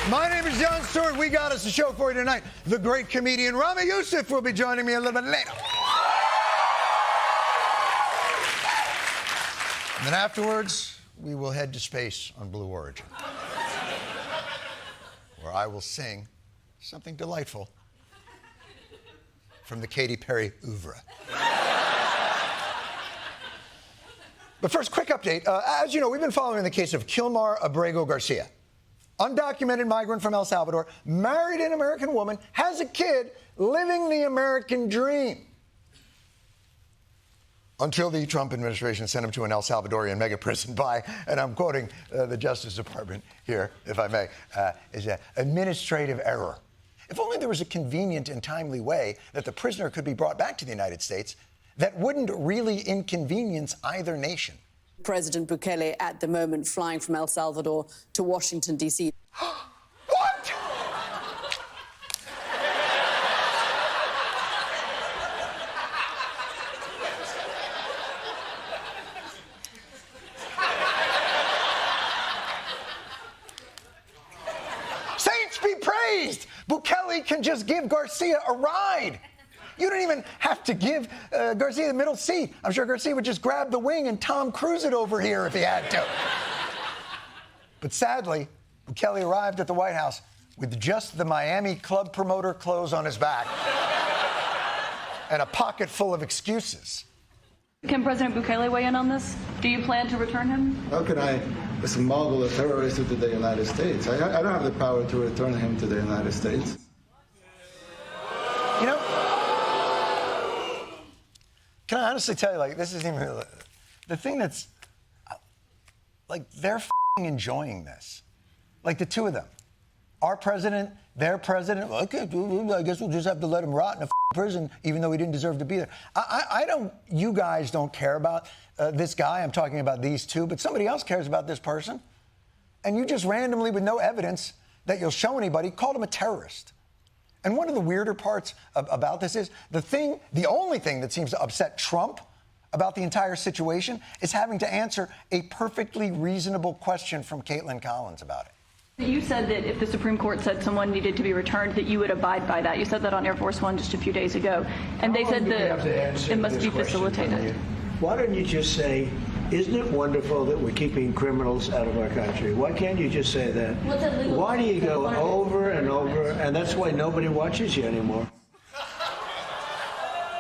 My name is Jon Stewart. We got us a show for you tonight. The great comedian Rami Youssef will be joining me a little bit later. And then afterwards, we will head to space on Blue Origin, where I will sing something delightful from the Katy Perry oeuvre. But first, quick update. As you know, we've been following the case of Kilmar Abrego Garcia. Undocumented migrant from El Salvador, married an American woman, has a kid, living the American dream. Until the Trump administration sent him to an El Salvadorian mega prison by, and I'm quoting the Justice Department here, if I may, is an administrative error. If only there was a convenient and timely way that the prisoner could be brought back to the United States that wouldn't really inconvenience either nation. President Bukele at the moment flying from El Salvador to Washington, D.C. What? Saints be praised! Bukele can just give Garcia a ride. You don't even have to give Garcia the middle seat. I'm sure Garcia would just grab the wing and Tom Cruise it over here if he had to. But sadly, Bukele arrived at the White House with just the Miami club promoter clothes on his back and a pocket full of excuses. Can President Bukele weigh in on this? Do you plan to return him? How can I smuggle a terrorist into the United States? I don't have the power to return him to the United States. You know, can I honestly tell you, like, this isn't even the thing that's, like, they're f***ing enjoying this. Like, the two of them. Our president, their president, okay, I guess we'll just have to let him rot in a prison, even though he didn't deserve to be there. I don't, you guys don't care about this guy. I'm talking about these two, but somebody else cares about this person. And you just randomly, with no evidence that you'll show anybody, called him a terrorist. And one of the weirder parts about this is the only thing that seems to upset Trump about the entire situation is having to answer a perfectly reasonable question from Caitlin Collins about it. You said that if the Supreme Court said someone needed to be returned, that you would abide by that. You said that on Air Force One just a few days ago. And they said that it must be facilitated. Why don't you just say, isn't it wonderful that we're keeping criminals out of our country? Why can't you just say that? Why do you go over and over? And that's why nobody watches you anymore.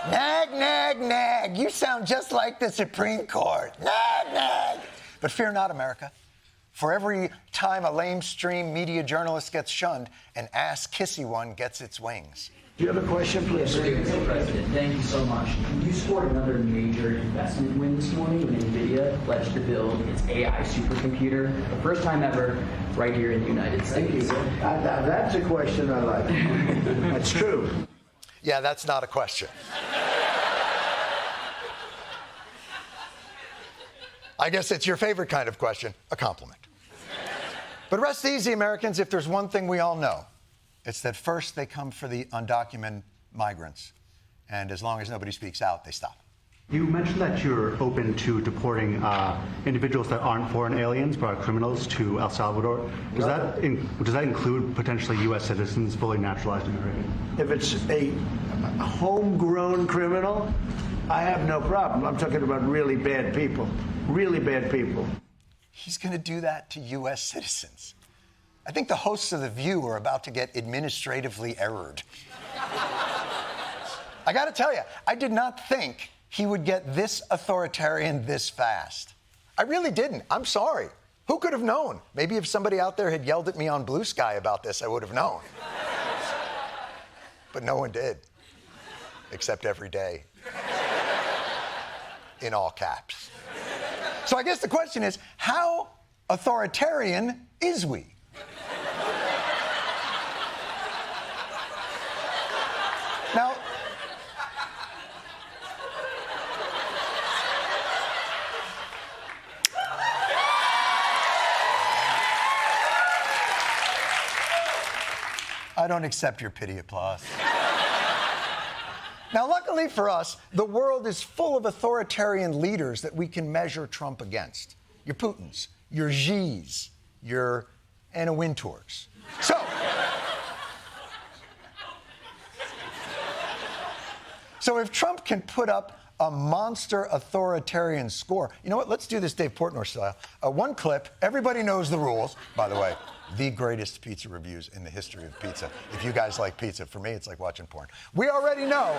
Nag, nag, nag. You sound just like the Supreme Court. Nag, nag. But fear not, America. For every time a lamestream media journalist gets shunned, an ass-kissy one gets its wings. Do you have a question, please? Yes, Mr. President, thank you so much. You scored another major investment win this morning when NVIDIA pledged to build its AI supercomputer, the first time ever, right here in the United States. Thank you. That's a question I like. That's true. Yeah, that's not a question. I guess it's your favorite kind of question, a compliment. But rest easy, Americans, if there's one thing we all know, it's that first they come for the undocumented migrants, and as long as nobody speaks out, they stop. You mentioned that you're open to deporting individuals that aren't foreign aliens but are criminals to El Salvador. Does that include potentially U.S. citizens, fully naturalized American? If it's a homegrown criminal, I have no problem. I'm talking about really bad people. Really bad people. He's going to do that to U.S. citizens. I think the hosts of The View are about to get administratively errored. I got to tell you, I did not think he would get this authoritarian this fast. I really didn't. I'm sorry. Who could have known? Maybe if somebody out there had yelled at me on Blue Sky about this, I would have known. But no one did. Except every day. In all caps. So I guess the question is, how authoritarian is we? Now, I don't accept your pity applause. Now, luckily for us, the world is full of authoritarian leaders that we can measure Trump against. Your Putins, your Xis, your Anna Wintours. So if Trump can put up a monster authoritarian score, you know what? Let's do this Dave Portnoy style. One clip. Everybody knows the rules. By the way, the greatest pizza reviews in the history of pizza. If you guys like pizza, for me, it's like watching porn. We already know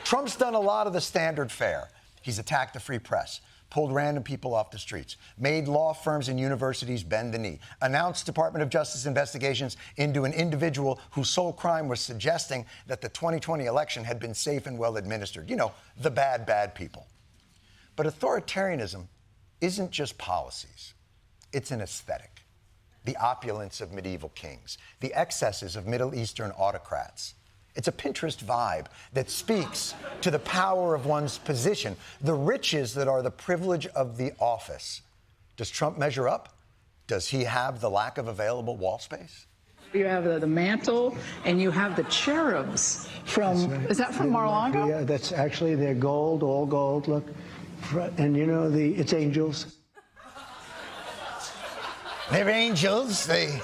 Trump's done a lot of the standard fare. He's attacked the free press, pulled random people off the streets, made law firms and universities bend the knee, announced Department of Justice investigations into an individual whose sole crime was suggesting that the 2020 election had been safe and well administered. You know, the bad, bad people. But authoritarianism isn't just policies. It's an aesthetic. The opulence of medieval kings, the excesses of Middle Eastern autocrats. It's a Pinterest vibe that speaks to the power of one's position, the riches that are the privilege of the office. Does Trump measure up? Does he have the lack of available wall space? You have the mantle, and you have the cherubs from, right. Is that from Mar-a-Lago? Yeah, that's actually, they're gold, all gold, look. And you know, it's angels. They're angels. They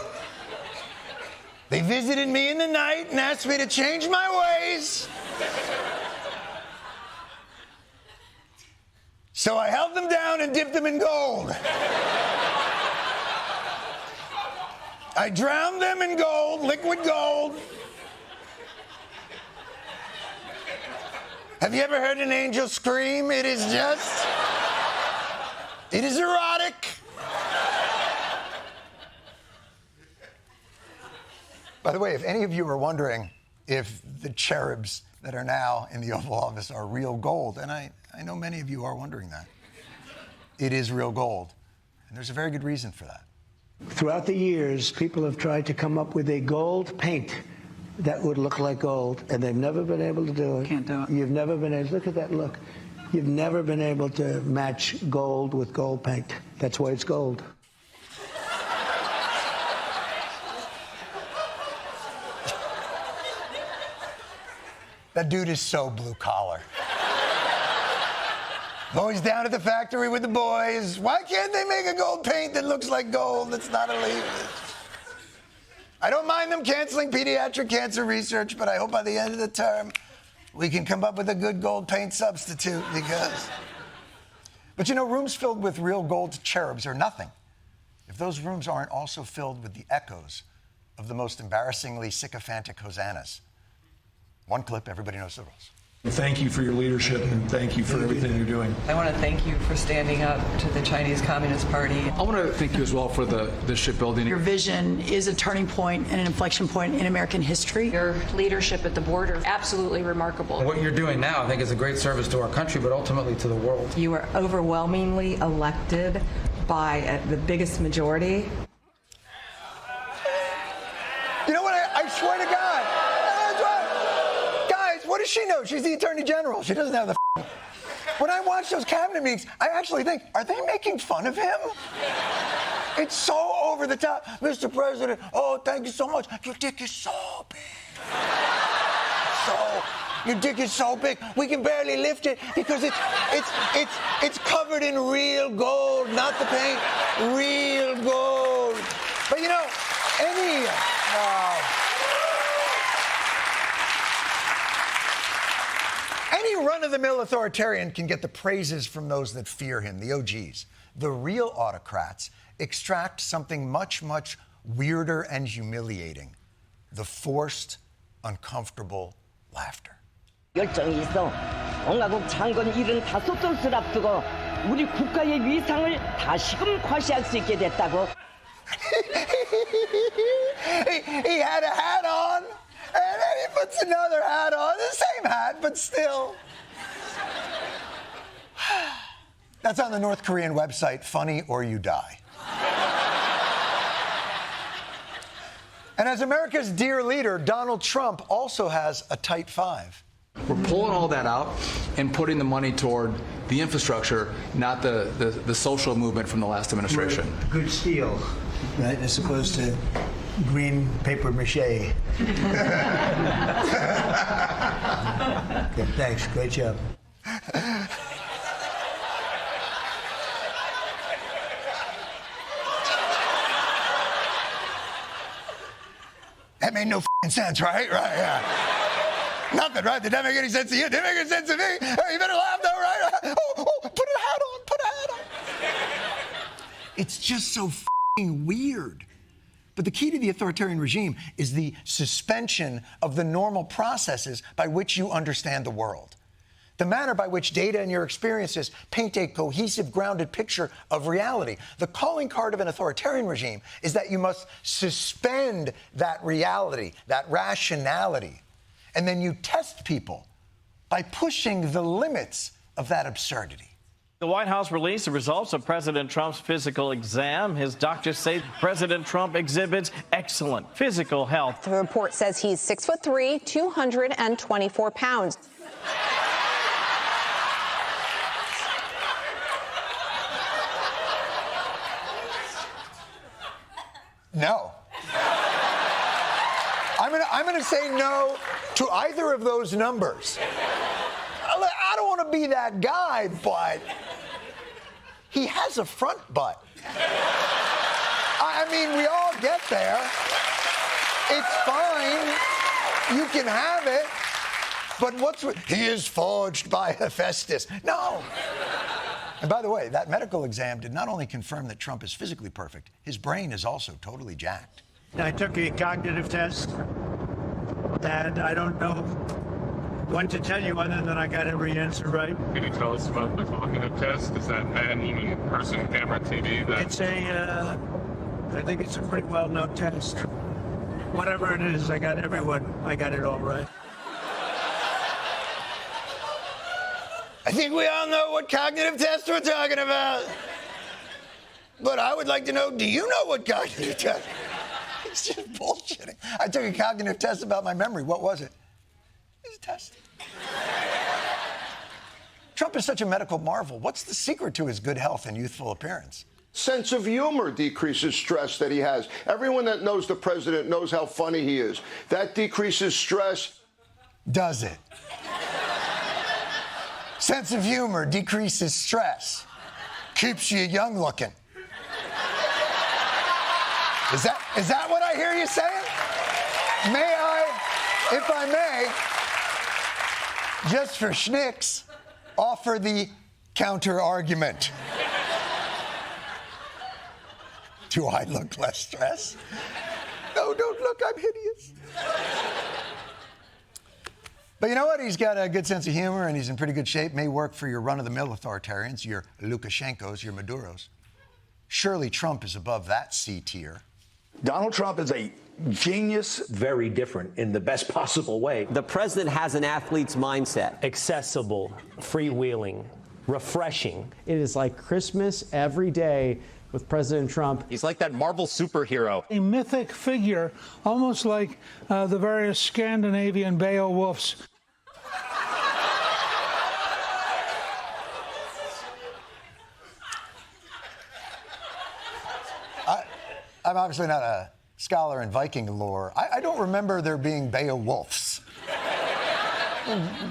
visited me in the night and asked me to change my ways. So I held them down and dipped them in gold. I drowned them in gold, liquid gold. Have you ever heard an angel scream? It is erotic. By the way, if any of you are wondering if the cherubs that are now in the Oval Office are real gold, and I know many of you are wondering that, it is real gold. And there's a very good reason for that. Throughout the years, people have tried to come up with a gold paint that would look like gold, and they've never been able to do it. Can't do it. You've never been able, look at that look. You've never been able to match gold with gold paint. That's why it's gold. That dude is so blue collar. I'm always down at the factory with the boys. Why can't they make a gold paint that looks like gold? That's not illegal. I don't mind them canceling pediatric cancer research, but I hope by the end of the term we can come up with a good gold paint substitute because... But you know, rooms filled with real gold cherubs are nothing if those rooms aren't also filled with the echoes of the most embarrassingly sycophantic hosannas. One clip, everybody knows the rules. Thank you for your leadership and thank you for everything you're doing. I want to thank you for standing up to the Chinese Communist Party. I want to thank you as well for the shipbuilding. Your vision is a turning point and an inflection point in American history. Your leadership at the border, absolutely remarkable. What you're doing now, I think, is a great service to our country, but ultimately to the world. You were overwhelmingly elected by the biggest majority. You know what? I swear to God. What does she know? She's the Attorney General. She doesn't have the When I watch those cabinet meetings, I actually think, are they making fun of him? It's so over the top. Mr. President, oh, thank you so much. Your dick is so big. Your dick is so big, we can barely lift it because it's covered in real gold, not the paint, real gold. But you know, any run-of-the-mill authoritarian can get the praises from those that fear him, the OGs. The real autocrats extract something much, much weirder and humiliating: the forced, uncomfortable laughter. 열정이 있어 공화국 창건 75돌을 앞두고 우리 국가의 위상을 다시금 과시할 수 있게 됐다고. He had a hat on, and then he puts another hat on, the same hat, but still. That's on the North Korean website, Funny or You Die. And as America's dear leader, Donald Trump also has a tight five. We're pulling all that out and putting the money toward the infrastructure, not the social movement from the last administration. Good steel, right, as opposed to green paper mache. Okay, thanks, great job. That made no sense, right? Right, yeah. Nothing, right? Did that make any sense to you? Did it make any sense to me? Hey, you better laugh though, right? Oh, put a hat on. It's just so weird. But the key to the authoritarian regime is the suspension of the normal processes by which you understand the world. The manner by which data and your experiences paint a cohesive, grounded picture of reality. The calling card of an authoritarian regime is that you must suspend that reality, that rationality, and then you test people by pushing the limits of that absurdity. The White House released the results of President Trump's physical exam. His doctors say President Trump exhibits excellent physical health. The report says he's 6'3", 224 pounds. No. I'm gonna say no to either of those numbers. I don't want to be that guy, but he has a front butt. I mean, we all get there. It's fine. You can have it. But he is forged by Hephaestus. No. And by the way, that medical exam did not only confirm that Trump is physically perfect, his brain is also totally jacked. I took a cognitive test, and I don't know what to tell you other than I got every answer right. Can you tell us about the cognitive test? Is that man, woman, person, camera, TV? It's I think it's a pretty well-known test. Whatever it is, I got it all right. I think we all know what cognitive test we're talking about. But I would like to know, do you know what cognitive test? It's just bullshitting. I took a cognitive test about my memory. What was it? It was a test. Trump is such a medical marvel. What's the secret to his good health and youthful appearance? Sense of humor decreases stress that he has. Everyone that knows the president knows how funny he is. That decreases stress. Does it? Sense of humor decreases stress. Keeps you young looking. Is that what I hear you saying? May I, if I may, just for schnicks, offer the counter argument? Do I look less stressed? No, don't look, I'm hideous. But you know what? He's got a good sense of humor and he's in pretty good shape. May work for your run-of-the-mill authoritarians, your Lukashenkos, your Maduros. Surely Trump is above that C tier. Donald Trump is a genius. Very different in the best possible way. The president has an athlete's mindset. Accessible, freewheeling, refreshing. It is like Christmas every day with President Trump. He's like that Marvel superhero. A mythic figure, almost like the various Scandinavian Beowulfs. I'm obviously not a scholar in Viking lore. I don't remember there being Beowulfs.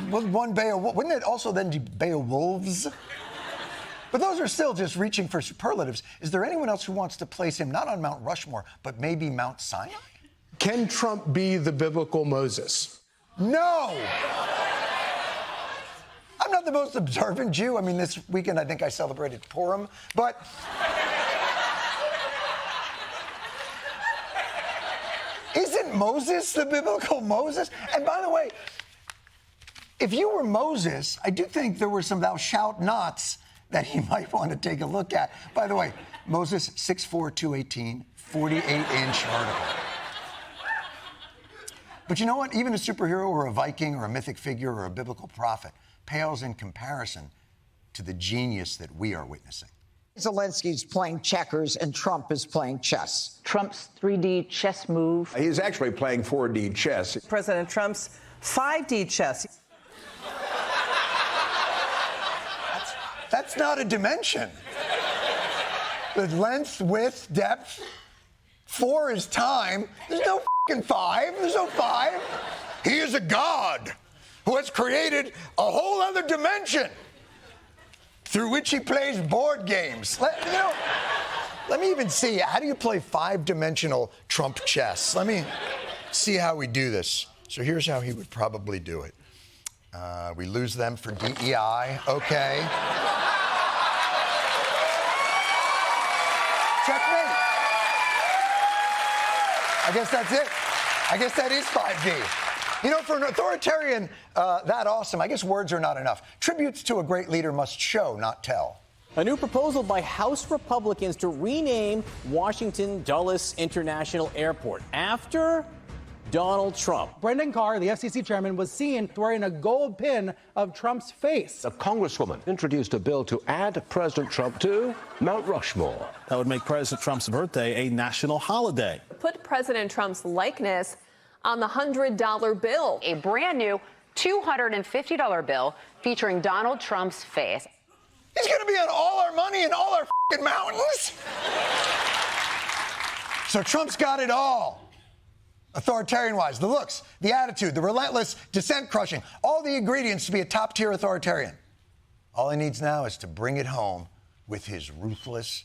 One Beowulf, wouldn't it also then be Beowulfs? But those are still just reaching for superlatives. Is there anyone else who wants to place him not on Mount Rushmore, but maybe Mount Sinai? Can Trump be the biblical Moses? No! I'm not the most observant Jew. I mean, this weekend I think I celebrated Purim, but... Isn't Moses the biblical Moses? And by the way, if you were Moses, I do think there were some thou shalt nots that you might want to take a look at. By the way, Moses, 6'4", 218, 48-inch vertical. But you know what? Even a superhero or a Viking or a mythic figure or a biblical prophet pales in comparison to the genius that we are witnessing. Zelensky's playing checkers and Trump is playing chess. Trump's 3D chess move. He's actually playing 4D chess. President Trump's 5D chess. That's not a dimension. The length, width, depth. 4 is time. There's no fucking 5. There's no 5. He is a god who has created a whole other dimension through which he plays board games. Let me even see. How do you play 5-dimensional Trump chess? see how we do this. So here's how he would probably do it. We lose them for DEI, okay. Checkmate. I guess that's it. I guess that is 5D. You know, for an authoritarian that awesome, I guess words are not enough. Tributes to a great leader must show, not tell. A new proposal by House Republicans to rename Washington Dulles International Airport after Donald Trump. Brendan Carr, the FCC chairman, was seen wearing a gold pin of Trump's face. A congresswoman introduced a bill to add President Trump to Mount Rushmore. That would make President Trump's birthday a national holiday. Put President Trump's likeness on the $100 bill. A brand new $250 bill featuring Donald Trump's face. He's going to be on all our money and all our f***ing mountains. So Trump's got it all. Authoritarian-wise, the looks, the attitude, the relentless dissent crushing, all the ingredients to be a top-tier authoritarian. All he needs now is to bring it home with his ruthless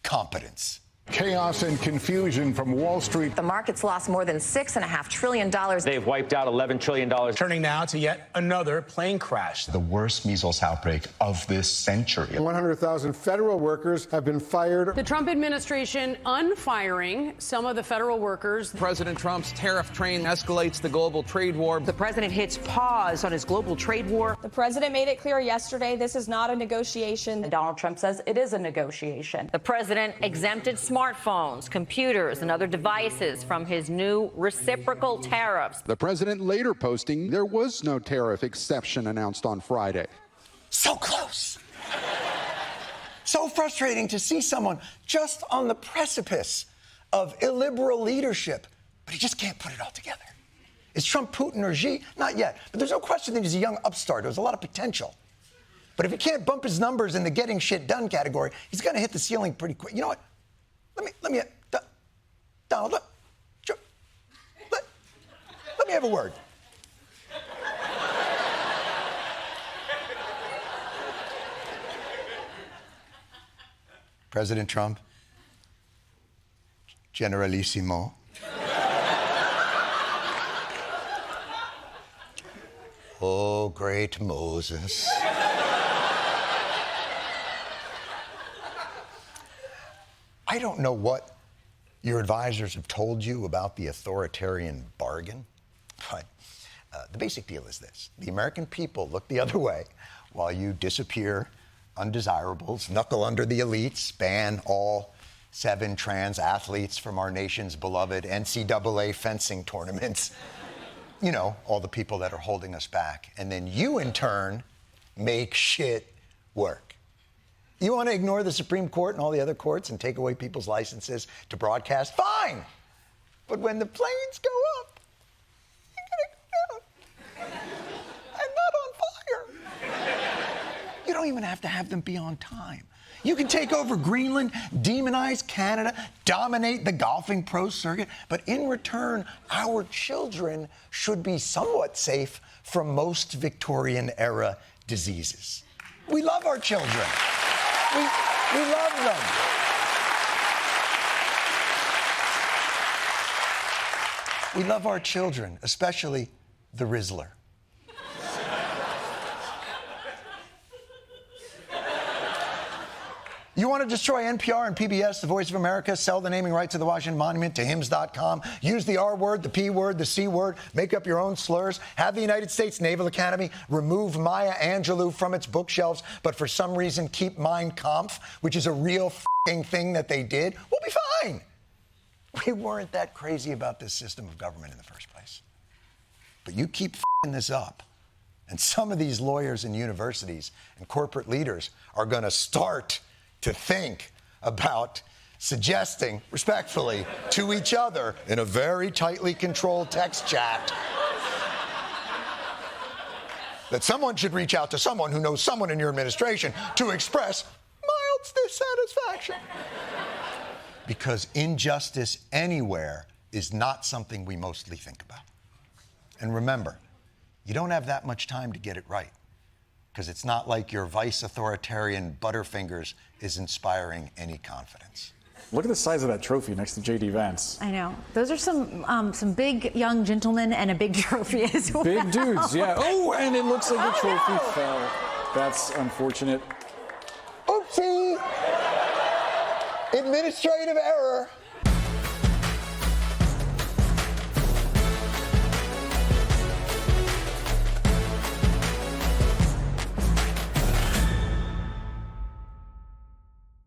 competence. Chaos and confusion from Wall Street. The market's lost more than $6.5 trillion. They've wiped out $11 trillion. Turning now to yet another plane crash. The worst measles outbreak of this century. 100,000 federal workers have been fired. The Trump administration unfiring some of the federal workers. President Trump's tariff train escalates the global trade war. The president hits pause on his global trade war. The president made it clear yesterday this is not a negotiation. Donald Trump says it is a negotiation. The president exempted smartphones, computers, and other devices from his new reciprocal tariffs. The president later posting there was no tariff exception announced on Friday. So close. So frustrating to see someone just on the precipice of illiberal leadership, but he just can't put it all together. Is Trump Putin or Xi? Not yet. But there's no question that he's a young upstart. There's a lot of potential. But if he can't bump his numbers in the getting shit done category, he's going to hit the ceiling pretty quick. You know what? Let me, Donald, let me have a word. President Trump, Generalissimo. Oh, great Moses. I don't know what your advisors have told you about the authoritarian bargain, but the basic deal is this. The American people look the other way while you disappear undesirables, knuckle under the elites, ban all 7 trans athletes from our nation's beloved NCAA fencing tournaments. You know, all the people that are holding us back. And then you, in turn, make shit work. You want to ignore the Supreme Court and all the other courts and take away people's licenses to broadcast? Fine. But when the planes go up, you're going to go down. And not on fire. You don't even have to have them be on time. You can take over Greenland, demonize Canada, dominate the golfing pro circuit, but in return, our children should be somewhat safe from most Victorian-era diseases. We love our children. We love them. We love our children, especially the Rizzler. You want to destroy NPR and PBS, the Voice of America, sell the naming rights of the Washington Monument to hymns.com, use the R word, the P word, the C word, make up your own slurs, have the United States Naval Academy remove Maya Angelou from its bookshelves, but for some reason keep Mein Kampf, which is a real f***ing thing that they did, we'll be fine. We weren't that crazy about this system of government in the first place. But you keep f***ing this up, and some of these lawyers and universities and corporate leaders are going to start to think about suggesting, respectfully, to each other in a very tightly controlled text chat that someone should reach out to someone who knows someone in your administration to express mild dissatisfaction. Because injustice anywhere is not something we mostly think about. And remember, you don't have that much time to get it right, because it's not like your vice authoritarian Butterfingers is inspiring any confidence. Look at the size of that trophy next to J.D. Vance. I know. Those are some big young gentlemen and a big trophy as well. Big dudes, yeah. Oh, and it looks like the trophy fell. That's unfortunate. Oopsie! Administrative error.